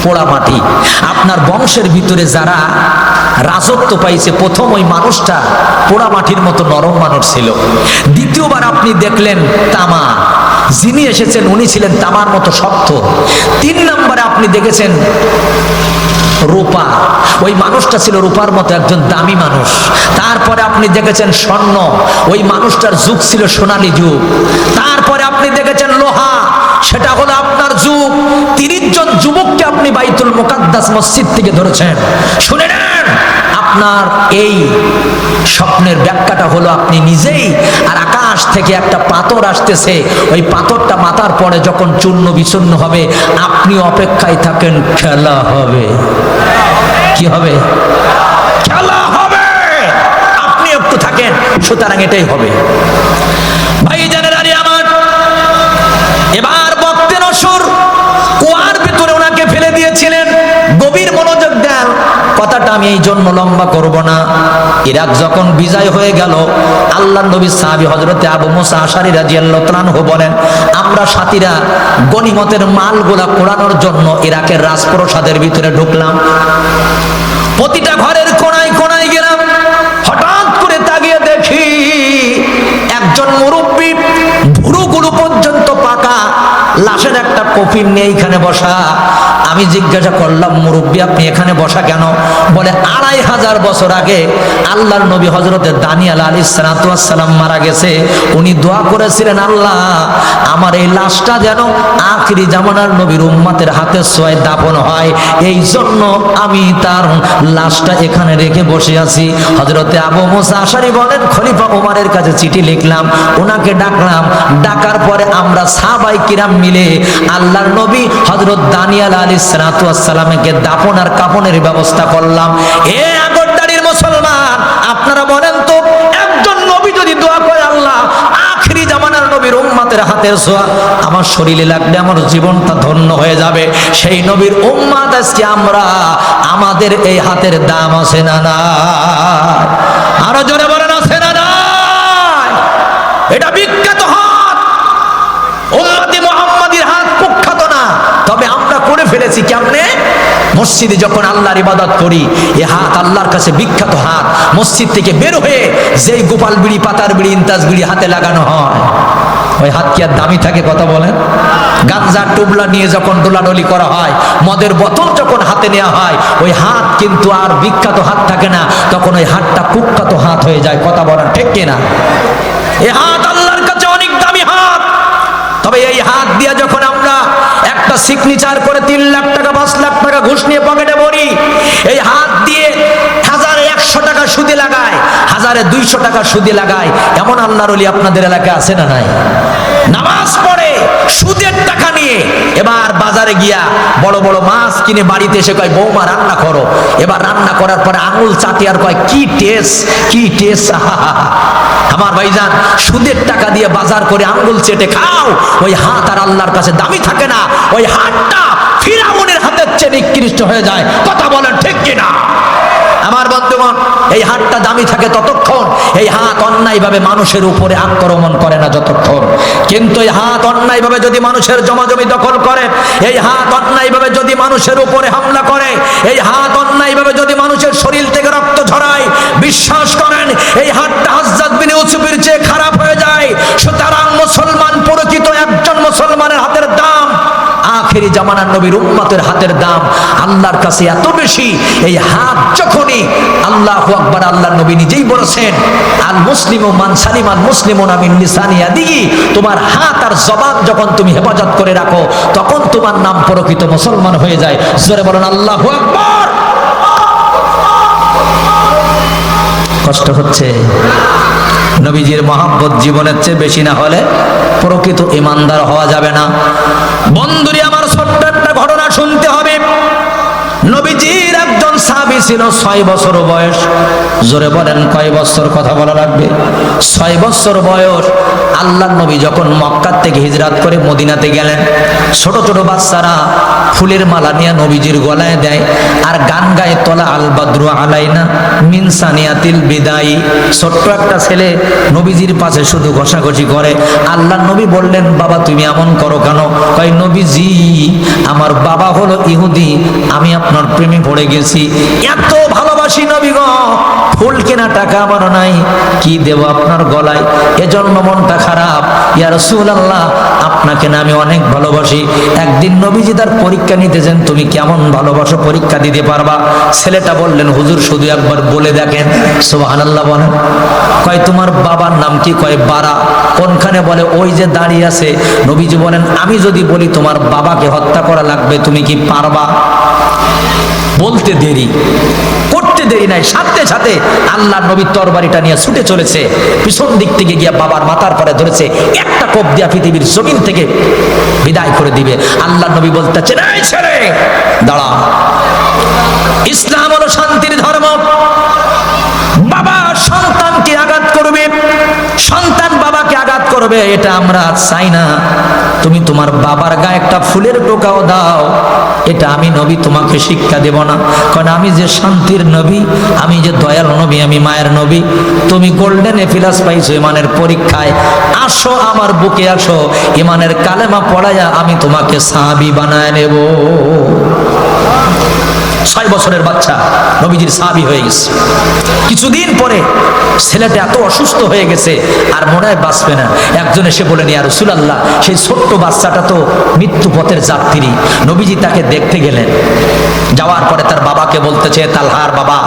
পোড়া মাটি। আপনার বংশের ভিতরে যারা রাজত্ব পাইছে, প্রথম ওই মানুষটা পোড়া মাটির মতো নরম মানুষ ছিল। দ্বিতীয়বার আপনি দেখলেন তামা, যিনি এসেছেন উনি ছিলেন তামার মতো শক্ত। 3 নম্বরে আপনি দেখেছেন রূপা, ওই মানুষটা ছিল রূপার মতো একজন দামি মানুষ। তারপরে আপনি দেখেছেন স্বর্ণ, ওই মানুষটার যুগ ছিল সোনালী যুগ। তারপরে আপনি দেখেছেন লোহা, সেটা হলো আপনার যুগ। 30 জন যুবককে আপনি বাইতুল মুকাদ্দাস মসজিদ থেকে ধরেছেন। শুনে নেন, আপনার এই স্বপ্নের ব্যাখ্যাটা হলো আপনি নিজেই, আর আকাশ থেকে একটা পাথর আসতেছে, ওই পাথরটা মাথার পরে যখন চূর্ণ বিচূর্ণ হবে আপনি অপেক্ষায় থাকেন, খেলা হবে। কি হবে? খেলা হবে। আপনি একটু থাকেন, সুতরাং এটাই হবে। ভাইজানেরা আমার, এবার বক্তের অসুর কুয়ার ভিতরে ওনাকে ফেলে দিয়েছিলেন। গভীর মনোযোগ দেন, কথাটা আমি এই জন্য লম্বা করব না। ইরাক যখন বিজয় হয়ে গেল, আল্লাহর নবী সাহাবী হযরতে আবু মুসা আশআরী রাদিয়াল্লাহু তাআলা আনহু বলেন, আমরা সাথীরা গনিমতের মালগুলা কুড়ানোর জন্য ইরাকের রাজপ্রাসাদের ভিতরে ঢুকলাম। প্রতিটা ঘরের কোণায় কোণায় গেলাম। হঠাৎ করে তাকিয়ে দেখি একজন মুরব্বী, ভুরুগুলো পর্যন্ত পাকা, লাশের একটা কফিন নিয়ে এখানে বসা। আমি জিজ্ঞাসা করলাম, মুরব্বী আপনি এখানে বসা কেন? বলে 2500 বছর আগে আল্লাহর নবী হযরতে দানিয়েল আলাইহিস সালাতু ওয়াস সালাম মারা গেছে। উনি দোয়া করেছিলেন, আল্লাহ আমার এই লাশটা যেন আখিরি জামানার নবীর উম্মতের হাতে ছোঁয়ায় দাফন হয়, এই জন্য আমি তার লাশটা এখানে রেখে বসে আছি। হযরতে আবু মুসা আশআরী বলেন, খলিফা ওমরের কাছে চিঠি লিখলাম, ওনাকে ডাকলাম। ডাকার পরে আমরা সাহাবায়ে কিরাম মিলে আল্লাহর নবী হযরত দানিয়েল আলাইহিস সালাতু ওয়াস সালামকে দাফন আর কাফনের ব্যবস্থা করলাম। এ আগরদাড়ির মুসলমান, আপনারা বলেন তো, একজন নবী যদি দোয়া করে, আল্লাহ আখিরি জামানার নবীর উম্মতের হাতের ছোঁয়া আমার শরীরে লাগলে আমার জীবনটা ধন্য হয়ে যাবে, সেই নবীর উম্মত আজকে আমরা, আমাদের এই হাতের দাম আছে না না? আরো জোরে বলেন, আছে না না? এটা বিখ্যাত হাত, উম্মতি মুহাম্মাদির হাত কুখ্যাত না, তবে আমরা করে ফেলেছি কেমনে? মসজিদে যখন আল্লাহর ইবাদত করি, এ হাত আল্লাহর কাছে বিখ্যাত হাত। মসজিদ থেকে বের হয়ে যেই গোপাল বিড়ি, পাতার বিড়ি, ইন্তাজ বিড়ি হাতে লাগানো হয়, ওই হাত কি আর দামি থাকে? কথা বলেন। গাঞ্জার টুবলা নিয়ে যখন দোলাডলি করা হয়, মদের বোতল যখন হাতে নেওয়া হয়, ওই হাত কিন্তু আর বিখ্যাত হাত থাকে না, তখন ওই হাতটা কুখ্যাত হাত হয়ে যায়। কথা বলেন ঠিক কিনা? এ হাত আল্লাহর কাছে অনেক দামি হাত। তবে এই হাত দিয়ে যখন আমরা একটা সিগনেচার করে 3 লাখ টাকা 5 লাখ টাকা ঘুষ নিয়ে পকেটে ভরি, এই হাত দিয়ে 1100 টাকা সুদে লাগায়, 1200 টাকা সুদে লাগায়, এমন আল্লাহর ওলি আপনাদের এলাকায় আছে না নাই? নামাজ পড়ে সুদের টাকা নিয়ে, এবার বাজারে গিয়া বড় বড় মাছ কিনে বাড়িতে এসে কয়, বৌমা রান্না করো। এবার রান্না করার পরে আঙুল চাটি আর কয়, কি টেস্ট, কি টেস্ট। আমার ভাইজান, সুদের টাকা দিয়ে বাজার করে আঙ্গুল চেটে খাও, ওই হাত আর আল্লাহর কাছে দামি থাকে না। ওই হাতটা ফিরাউনের হাতের চেয়ে নিকৃষ্ট হয়ে যায়। কথা বলেন ঠিক কিনা? আমার বন্ধুগণ, এই হাতটা দামি থাকে ততক্ষণ, এই হাত অন্যায়ভাবে মানুষের উপরে আক্রমণ করে না যতক্ষণ। কিন্তু এই হাত অন্যায়ভাবে যদি মানুষের জমাজমি দখল করে, এই হাত অন্যায়ভাবে যদি মানুষের উপরে হামলা করে, এই হাত অন্যায়ভাবে যদি মানুষের শরীর থেকে রক্ত ঝরায়, বিশ্বাস করেন এই হাতটা হযরত বিন ইউসুফের চেয়ে খারাপ হয়ে যায়। সুতরাং মুসলমান, প্রকৃত একজন মুসলমানের হাতের দাম আখেরি জামানার নবীর উম্মতের হাতের দাম আল্লাহর কাছে এত বেশি। এই হাত যখনই, আল্লাহু আকবার, আল্লাহর নবী নিজেই বলেছেন, আল মুসলিমু মান সালিমাল মুসলিমুনা মিন লিসানি ইয়াদিহি, তোমার হাত আর জবান যখন তুমি হেফাজত করে রাখো, তখন তোমার নাম প্রকৃত মুসলমান হয়ে যায়। জোরে বলেন আল্লাহু আকবার। কষ্ট হচ্ছে? নবীজির মহব্বত জীবনের চেয়ে বেশি না হলে প্রকৃত ইমানদার হওয়া যাবে না। বন্ধুরে আমার, ছোট্ট একটা ঘটনা শুনতে হবে। নবীজির একজন সাহাবী ছিল 6 বছর বয়স। জোরে বলেন কয় বছর? কথা বলা লাগবে। 6 বছর বয়স। আল্লাহর নবী যখন মক্কা থেকে হিজরত করে মদিনাতে গেলেন, ছোট ছোট বাচ্চারা ফুলের মালা নিয়ে নবীজির গলায় দেয় আর গান গায়ে তলা আল বাদরু আলাইনা মিন সানিয়াতিল বিদাই। ছোট্ট একটা ছেলে নবীজির পাশে শুধু ঘষাঘষি করে। আল্লাহর নবী বললেন, বাবা তুমি এমন করো কেন? কয়, নবীজি আমার বাবা হলো ইহুদি, আমি আপনার প্রেমে পড়ে গেছি, এত ভালোবাসি নবী গো, ফুল কেনা টাকা আমার নাই, কি দেব আপনার গলায়, এজন্য মনটা খারাপ। ইয়া রাসূলুল্লাহ আপনাকে না আমি অনেক ভালোবাসি। একদিন নবীজি তার পরীক্ষা নিতেছেন, তুমি কেমন ভালোবাসো পরীক্ষা দিতে পারবা? ছেলেটা বললেন, হুজুর শুধু একবার বলে দেখেন। সুবহানাল্লাহ বলেন। কয় তোমার বাবার নাম কি? কয় বারা। কোনখানে? বলে ওই যে দাঁড়িয়ে আছে। নবীজি বলেন, আমি যদি বলি তোমার বাবাকে হত্যা করা লাগবে, তুমি কি পারবা? বলতে দেরি, করতে দেরি নাই, সাথে সাথে আল্লাহর নবী তরবারিটা নিয়ে ছুটে চলেছে, পিছন দিক থেকে গিয়া বাবার মাথার পরে ধরেছে, একটা কোপ দিয়া পৃথিবীর জমিন থেকে বিদায় করে দিবে। আল্লাহর নবী বলতেছে, এই ছেলে দাঁড়া, ইসলাম হলো শান্তির ধর্ম। বাবা সন্তানকে আঘাত করবে, সন্তান বাবাকে আঘাত করবে, এটা আমরা চাই না। তুমি তোমার বাবার গায়ে একটা ফুলের টোকাও দাও, এটা আমি নবী তোমাকে শিক্ষা দেব না। কারণ আমি যে শান্তির নবী, আমি যে দয়াল নবী, আমি মায়ের নবী। তুমি গোল্ডেন এফিলাস পাইছো ইমানের পরীক্ষায়, আসো আমার বুকে আসো, ইমানের কালেমা পড়াইয়া আমি তোমাকে সাহাবী বানায় নেব। 6 বছরের বাচ্চা নবীজির সাহাবী হয়ে গেছে। কিছুদিন পরে ছেলেটা এত অসুস্থ হয়ে গেছে আর মনে হয় বাঁচবে না। একজন এসে বলেন, ইয়া রাসূলুল্লাহ সেই ছোট্ট বাচ্চাটা তো মৃত্যু পথের যাত্রী। নবীজি তাকে দেখতে গেলেন, যাওয়ার পরে তার বাবাকে বলতেছে, তালহার বাবা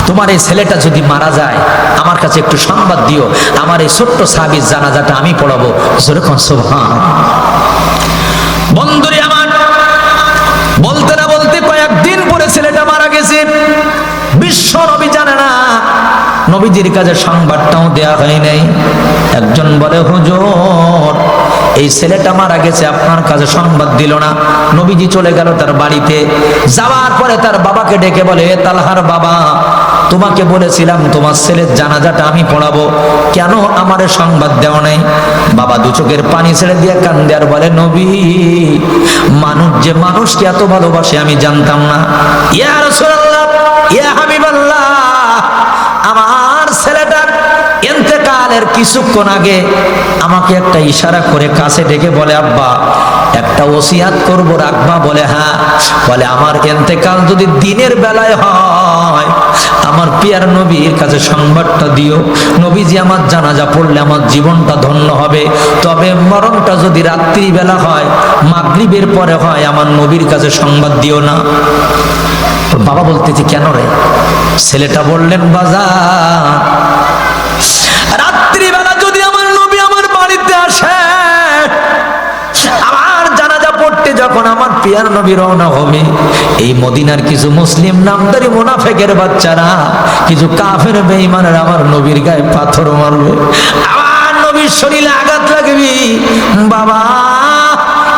তোমার এই ছেলেটা যদি মারা যায় আমার কাছে একটু সংবাদ দিও, আমার এই ছোট্ট সাহাবীর জানাজাটা আমি পড়াবো। যেরকম সুবহান। বন্ধুরে আমার, বলতে না বলতে কয়েকদিন পরে ছেলেটা মারা গেছে। বিশ্ব নবী জানে না, নবীজির কাছে সংবাদটাও দেয়া হয় নাই। একজন বলে, হুজুর এই ছেলেটা মারা গেছে, আপনার কাছে সংবাদ দিল না। নবীজি চলে গেল তার বাড়িতে, যাওয়ার পরে তার বাবাকে ডেকে বলে, তালহার বাবা তোমাকে বলেছিলাম তোমার ছেলের জানাজাটা আমি পড়াবো, কেন আমারে সংবাদ দেওয়া নাই? বাবা দু চোখের পানি ছেড়ে দিয়ে কান্দে আর বলে, নবী মানুষ যে মানুষকে এত ভালোবাসে আমি জানতাম না। ইয়া রাসূলুল্লাহ, ইয়া হাবিবাল্লাহ, আমার ছেলেটার ইন্তেকালের কিছুক্ষণ আগে আমাকে একটা ইশারা করে কাছে ডেকে বলে, আব্বা একটা ওসিয়াত করব, রাখবা? বলে হ্যাঁ। বলে আমার ইন্তেকাল যদি দিনের বেলায় হয় আমার পিয়ার নবীর কাছে সংবাদটা দিও, নবীজি আমার জানাজা পড়লে আমার জীবনটা ধন্য হবে। তবে মরণটা যদি রাত্রি বেলা হয়, মাগরিবের পরে হয়, আমার নবীর কাছে সংবাদ দিও না। বাবা বলতেছে, কেন রে? ছেলেটা বললেন, বাজার রাত্রিবেলা যদি আমার নবী আমার বাড়িতে আসে, আমার জানাজা পড়তে যখন আমার পিয়ার নবী রওনা হবে, এই মদিনার কিছু মুসলিম নামদারি মুনাফিকের বাচ্চারা, কিছু কাফের বেঈমানেরা আমার নবীর গায়ে পাথর মারবে, আমার নবীর শরীরে আঘাত লাগবে। বাবা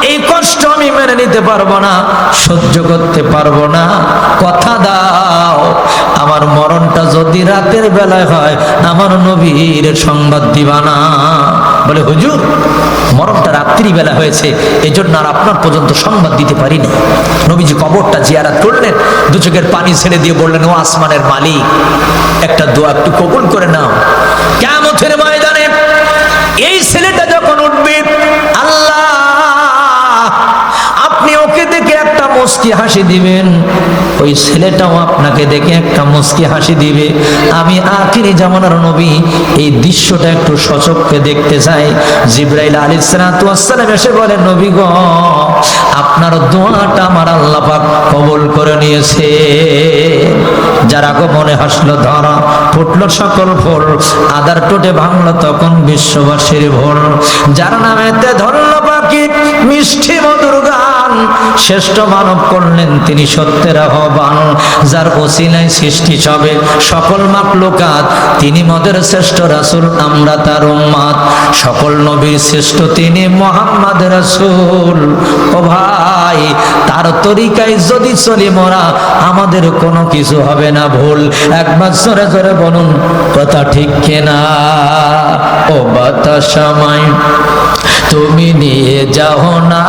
এই কষ্ট আমি মেনে নিতে পারবো না, সহ্য করতে পারবো না, কথা দাও আমার মরণটা যদি রাতের বেলায় হয় আমার নবীর সংবাদ দিবা না। বলে, হুজুর মরণটা রাত্রি বেলা হয়েছে, এজন্য আর আপনার পর্যন্ত সংবাদ দিতে পারিনি। নবীজি কবরটা জিয়ারত করলেন, দু চোখের পানি ছেড়ে দিয়ে বললেন, ও আসমানের মালিক একটা দোয়া একটু কবুল করে নাও। কিয়ামতের ময়দানে এই ছেলেটা যখন উঠবে, আল্লাহ আপনি ওকে দেখে একটা মুস্কি হাসি দিবেন, ওই ছেলেটাও আপনাকে দেখে একটা মুস্কি হাসি দিবে। আমি আখিরি জামানার নবী এই দৃশ্যটা একটু সচক্ষে দেখতে চাই। জিবরাইল আলাইহিস সালাতু ওয়াস সালাম এসে বলে, নবী গো আপনার দোয়াটা আমার আল্লাহ পাক কবুল করে নিয়েছে। যারা গো মনে হাসলো ধরা, ফুটলো সকল ফুল, আদার টোটে ভাঙলো তখন বিশ্ববাসীর ভোল, যার নামেতে ধরলো পাখি মিষ্টি মধুর গান, আহ্বান, শ্রেষ্ঠ মানব করলেন তিনি সত্যের আহ্বান, যার ওসিলায় সৃষ্টি সবে সকল মাখলুকাত, তিনি মদের শ্রেষ্ঠ রাসূল, আমরা তার উম্মত, সকল নবীর শ্রেষ্ঠ তিনি মুহাম্মদ রাসূল। ও ভাই, তার তরিকায় যদি চলি মোরা, আমাদের কোনো কিছু হবে না ভুল। একবার জোরে জোরে বলুন কথা ঠিক কিনা? ও বাতাসামাই তুমি নিয়ে যাও না,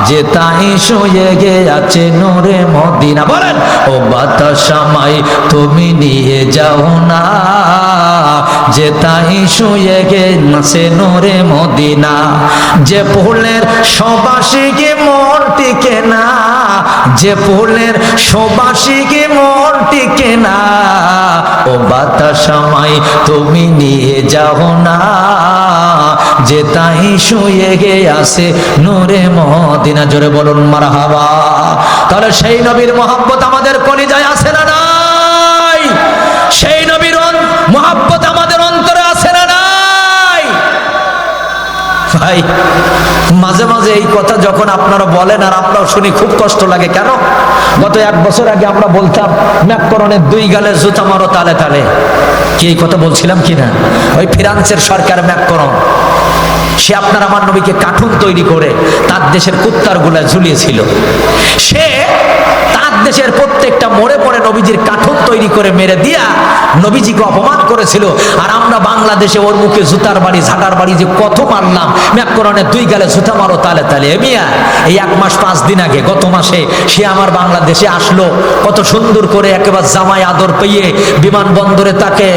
যে তাই শুয়ে গেছে নূরে মদিনা। বলেন, ও বাতাসামাই তুমি নিয়ে যাও না, যে তাই শুয়ে গেছে নূরে মদিনা। যে ফুলের সুবাসিকে মন টিকে না, যে ফুলের সুবাসিকে মন টিকে না, ও বাতাসামাই তুমি নিয়ে যাও না, যে তাই শুয়ে গেছে নূরে মদিনা। জোরে বলুন মারহাবা। তাহলে সেই নবীর মহব্বত আমাদের কলিজায় আছে না নাই? সেই নবীর মহব্বত আমাদের অন্তরে আছে না নাই? ভাই, মাঝে মাঝে এই কথা যখন আপনারা বলেন আর আমরাও শুনি, খুব কষ্ট লাগে। কেন? গত 1 বছর আগে আমরা বলতাম ম্যাকরনের 2 গালে জুতা মারো তালে তালে। কি এই কথা বলছিলাম কিনা? ওই ফ্রান্সের সরকার ম্যাকরন, সে আপনার আমার নবীকে কার্টুন তৈরি করে তার দেশের কুত্তার গুলা ঝুলিয়েছিল। সে তার দেশের প্রত্যেকটা মোড়ে মোড়ে নবীজির কার্টুন তৈরি করে মেরে দিয়া নবীজিকে অপমান করেছিল। আর আমরা বাংলাদেশে ওর মুখে জুতার বাড়ি ঝাঁটার বাড়ি যে কত মারলাম। ম্যাকরনের 2 গালে জুতা মারো তালে তালে। মিয়া, এই 1 মাস 5 দিন আগে, গত মাসে সে আমার বাংলাদেশে আসলো, কত সুন্দর করে একেবারে জামাই আদর পেয়ে বিমানবন্দরে তাকে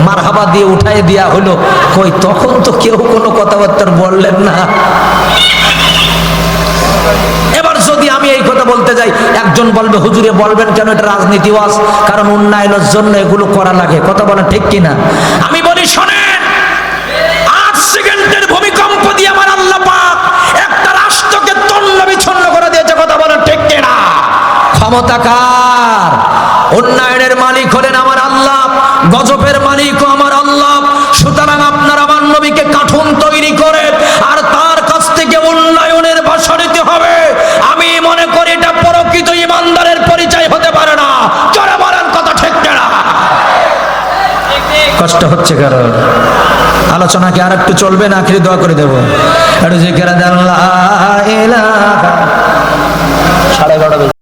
মারহাবা দিয়ে উঠাই দেয়া হলো। কই, তখন তো কেউ কোনো কথাবার্তা বললেন না। এবার যদি আমি এই কথা বলতে যাই, একজন বলবে হুজুরে বলবেন কেন, এটা রাজনীতি ওয়াজ, কারণ উন্নয়নের জন্য এগুলো করা লাগে। কথা বলেন ঠিক কিনা? আমি বলি শোনেন, 8 সেকেন্ডের ভূমিকম্প দিয়ে আমার আল্লাহ পাক একটা রাষ্ট্রকে তন্ন বিচ্ছিন্ন করে দিয়েছে। কথা বলেন ঠিক কিনা? ক্ষমতা কার? উন্নয়নের মালিক হলেন আমার আল্লাহ, গজবের মালিকও আমার আল্লাহ। সুতরাং আপনার আমার নবীকে কার্টুন তৈরি করে আর তার কাছ থেকে উন্নয়নের ভাষা নিতে হবে, আমি মনে করি এটা প্রকৃত ইমানদারের পরিচয় হতে পারে না। জোরে বলেন কথা ঠিক কিনা? কষ্ট হচ্ছে কারণ আলোচনা কি আর একটু চলবে না? আখিরে দোয়া করে দেবো। একটু জিকির আল্লাহ ইলাহা। 11:30